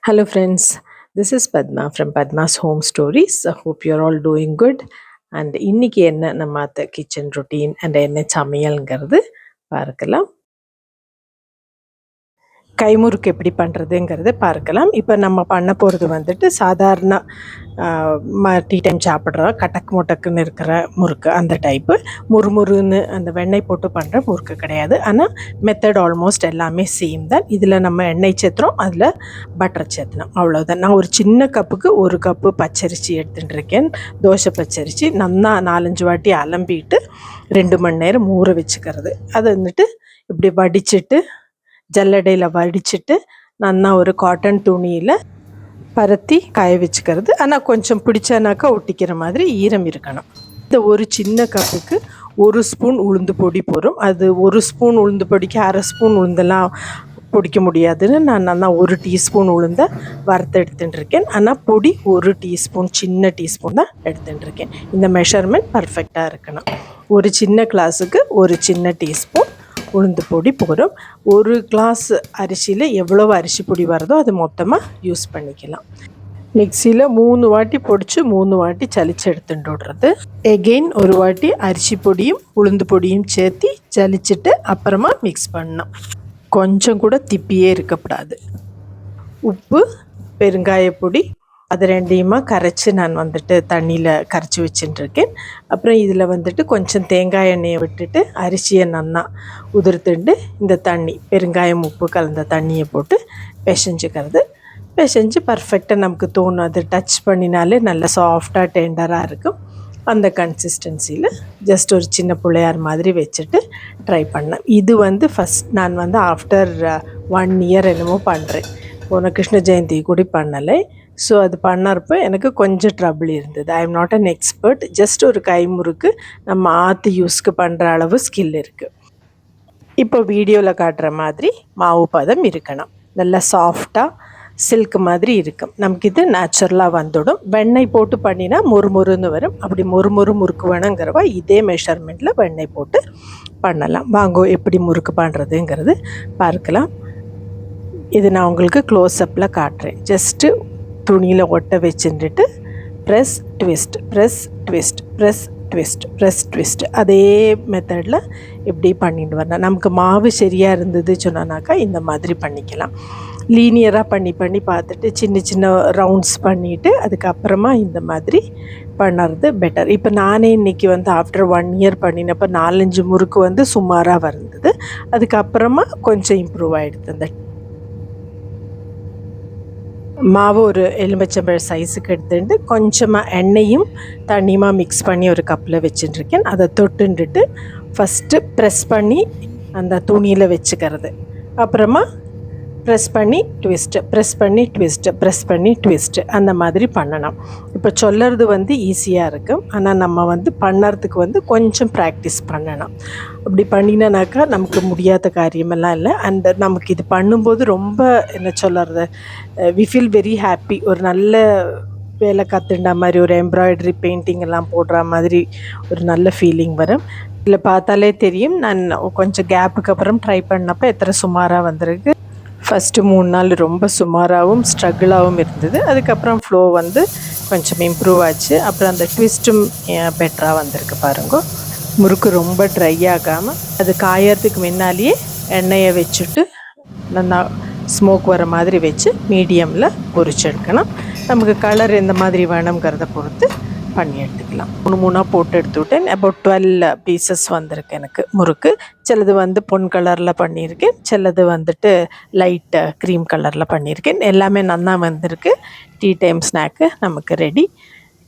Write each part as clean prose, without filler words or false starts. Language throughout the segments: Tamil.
Hello, friends. This is Padma from Padma's Home Stories. I hope you're all doing good. And இன்னைக்கு என்ன நம்ம கிச்சன் ரொட்டீன் அண்ட் என்ன சமையல்ங்கிறது பார்க்கலாம். கைமுறுக்கு எப்படி பண்ணுறதுங்கிறத பார்க்கலாம். இப்போ நம்ம பண்ண போகிறது வந்துட்டு சாதாரண டீ டைம் சாப்பிட்ற கட்டக்கு முட்டக்குன்னு இருக்கிற முறுக்கு, அந்த டைப்பு. முறுமுறுன்னு அந்த வெண்ணெய் போட்டு பண்ணுற முறுக்கு கிடையாது. ஆனால் மெத்தட் ஆல்மோஸ்ட் எல்லாமே சேம் தான். இதில் நம்ம எண்ணெய் சேர்த்துறோம், அதில் பட்டர் சேர்த்தணும், அவ்வளோதான். நான் ஒரு சின்ன கப்புக்கு 1 கப்பு பச்சரிசி எடுத்துகிட்டு இருக்கேன். தோசை பச்சரிசி நல்லா 4-5 வாட்டி அலம்பிட்டு 2 மணி நேரம் ஊற வச்சுக்கிறது. அதை வந்துட்டு இப்படி வடிச்சிட்டு ஜல்லடையில் வடிச்சிட்டு நல்லா ஒரு காட்டன் துணியில் பருத்தி காய வச்சுக்கிறது. ஆனால் கொஞ்சம் பிடிச்சானாக்கா ஒட்டிக்கிற மாதிரி ஈரம் இருக்கணும். இந்த ஒரு சின்ன கப்புக்கு 1 ஸ்பூன் உளுந்து பொடி போடும். அது 1 ஸ்பூன் உளுந்து பொடிக்கு 1/2 ஸ்பூன் உளுந்தெல்லாம் பொடிக்க முடியாதுன்னு நான் நல்லா 1 டீஸ்பூன் உளுந்தை வறுத்து எடுத்துகிட்டு இருக்கேன். ஆனால் பொடி 1 டீஸ்பூன், சின்ன டீஸ்பூன் தான் எடுத்துகிட்டு இருக்கேன். இந்த மெஷர்மெண்ட் பர்ஃபெக்டாக இருக்கணும். ஒரு சின்ன கிளாஸுக்கு 1 சின்ன டீஸ்பூன் உளுந்து பொடி போடும். 1 கிளாஸ் அரிசியில் எவ்வளோ அரிசி பொடி வருதோ அது மொத்தமாக யூஸ் பண்ணிக்கலாம். மிக்சியில் 3 வாட்டி பொடிச்சு 3 வாட்டி சலிச்சு எடுத்துட்டு விடுறது. எகெயின் ஒரு வாட்டி அரிசி பொடியும் உளுந்து பொடியும் சேர்த்து சலிச்சுட்டு அப்புறமா மிக்ஸ் பண்ணணும். கொஞ்சம் கூட திப்பியே இருக்கக்கூடாது. உப்பு, பெருங்காயப்பொடி, அது ரெண்டையுமா கரைச்சி நான் வந்துட்டு தண்ணியில் கரைச்சி வச்சுட்டுருக்கேன். அப்புறம் இதில் வந்துட்டு கொஞ்சம் தேங்காய் எண்ணெயை விட்டுட்டு அரிசியை நல்லா உதிர்த்துண்டு இந்த தண்ணி, பெருங்காயம் உப்பு கலந்த தண்ணியை போட்டு பிசைஞ்சுக்கிறது. பிசைஞ்சு பர்ஃபெக்டாக நமக்கு தோணும். அது டச் பண்ணினாலே நல்லா சாஃப்டாக டெண்டராக இருக்கும். அந்த கன்சிஸ்டன்சியில் ஜஸ்ட் ஒரு சின்ன பிள்ளையார் மாதிரி வச்சுட்டு ட்ரை பண்ணேன். இது ஃபஸ்ட் நான் ஆஃப்டர் 1 இயர் என்னமோ பண்ணுறேன். போன கிருஷ்ண ஜெயந்தி கூட பண்ணலை. ஸோ அது பண்ணறப்போ எனக்கு கொஞ்சம் ட்ரபிள் இருந்தது. I am not an expert. Just ஒரு கைமுறுக்கு நம்ம ஆற்று யூஸ்க்கு பண்ணுற அளவு ஸ்கில் இருக்குது. இப்போ வீடியோவில் காட்டுற மாதிரி மாவு பதம் இருக்கணும். நல்லா சாஃப்டாக சில்க் மாதிரி இருக்கும். நமக்கு இது நேச்சுரலாக வந்துடும். வெண்ணெய் போட்டு பண்ணினா மொறுமொறுன்னு வரும். அப்படி மொறுமொறு முறுக்கு வேணுங்கிறவா இதே மெஷர்மெண்ட்டில் வெண்ணெய் போட்டு பண்ணலாம். வாங்கோ எப்படி முறுக்கு பண்ணுறதுங்கிறது பார்க்கலாம். இது நான் உங்களுக்கு க்ளோஸ்அப்பில் காட்டுறேன். ஜஸ்ட்டு துணியில் ஒட்ட வச்சுட்டு press twist, press twist, press twist, press twist, அதே மெத்தடில் இப்படி பண்ணிட்டு வரணும். நமக்கு மாவு சரியாக இருந்தது சொன்னாக்கா இந்த மாதிரி பண்ணிக்கலாம். லீனியராக பண்ணி பார்த்துட்டு சின்ன சின்ன ரவுண்ட்ஸ் பண்ணிவிட்டு அதுக்கப்புறமா இந்த மாதிரி பண்ணுறது பெட்டர். இப்போ நானே இன்றைக்கி ஆஃப்டர் 1 இயர் பண்ணினப்போ 4-5 முறுக்கு சுமாராக வந்தது. அதுக்கப்புறமா கொஞ்சம் இம்ப்ரூவ் ஆகிடுது. அந்த மாவு ஒரு எலுமிச்சம்பழ சைஸுக்கு எடுத்துட்டு கொஞ்சமாக எண்ணெயும் தண்ணியுமா மிக்ஸ் பண்ணி ஒரு கப்பில் வச்சுட்டுருக்கேன். அதை தொட்டுண்டுட்டு ஃபஸ்ட்டு ப்ரெஸ் பண்ணி அந்த துணியில் வச்சுக்கிறது. அப்புறமா ப்ரெஸ் பண்ணி ட்விஸ்ட்டு, ப்ரெஸ் பண்ணி ட்விஸ்ட்டு, ப்ரெஸ் பண்ணி ட்விஸ்ட்டு, அந்த மாதிரி பண்ணணும். இப்போ சொல்லுறது ஈஸியாக இருக்கும். ஆனால் நம்ம பண்ணுறதுக்கு கொஞ்சம் ப்ராக்டிஸ் பண்ணணும். அப்படி பண்ணினாக்கா நமக்கு முடியாத காரியமெல்லாம் இல்லை. அண்ட் நமக்கு இது பண்ணும்போது ரொம்ப என்ன சொல்கிறது, வி ஃபீல் வெரி ஹாப்பி. ஒரு நல்ல வேலை கற்றுண்டா மாதிரி, ஒரு எம்ப்ராய்டரி பெயிண்டிங் எல்லாம் போடுற மாதிரி ஒரு நல்ல ஃபீலிங் வரும். இதில் பார்த்தாலே தெரியும். நான் கொஞ்சம் கேப்புக்கு அப்புறம் ட்ரை பண்ணப்போ எத்தனை சுமாராக வந்திருக்கு. ஃபஸ்ட்டு 3 நாள் ரொம்ப சுமாராகவும் ஸ்ட்ரகிளாகவும் இருந்தது. அதுக்கப்புறம் ஃப்ளோ கொஞ்சம் இம்ப்ரூவ் ஆச்சு. அப்புறம் அந்த ட்விஸ்ட்டும் பெட்டராக வந்திருக்கு பாருங்க. முறுக்கு ரொம்ப ட்ரை ஆகாமல் அது காயறதுக்கு முன்னாலேயே எண்ணெயை வச்சுட்டு நல்லா ஸ்மோக் வர மாதிரி வச்சு மீடியமில் பொரிச்சு எடுக்கணும். நமக்கு கலர் எந்த மாதிரி வேணுங்கிறத பொறுத்து பண்ணி எடுத்துக்கலாம். 3 போட்டு எடுத்துவிட்டேன். அபவுட் 12 பீசஸ் வந்திருக்கு எனக்கு முறுக்கு. சிலது பொன் கலரில் பண்ணியிருக்கேன், சிலது லைட் க்ரீம் கலரில் பண்ணியிருக்கேன். எல்லாமே நல்லா வந்திருக்கு. டீ டைம் ஸ்நாக்கு நமக்கு ரெடி.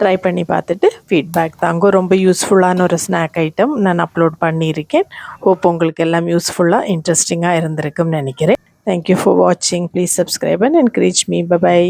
ட்ரை பண்ணி பார்த்துட்டு ஃபீட்பேக் தாங்க. ரொம்ப யூஸ்ஃபுல்லான ஒரு ஸ்நாக் ஐட்டம் நான் அப்லோட் பண்ணியிருக்கேன். ஹோப் உங்களுக்கு எல்லாம் யூஸ்ஃபுல்லாக இன்ட்ரெஸ்டிங்காக இருந்திருக்குன்னு நினைக்கிறேன். தேங்க்யூ ஃபார் வாட்சிங். Please subscribe and encourage me. By.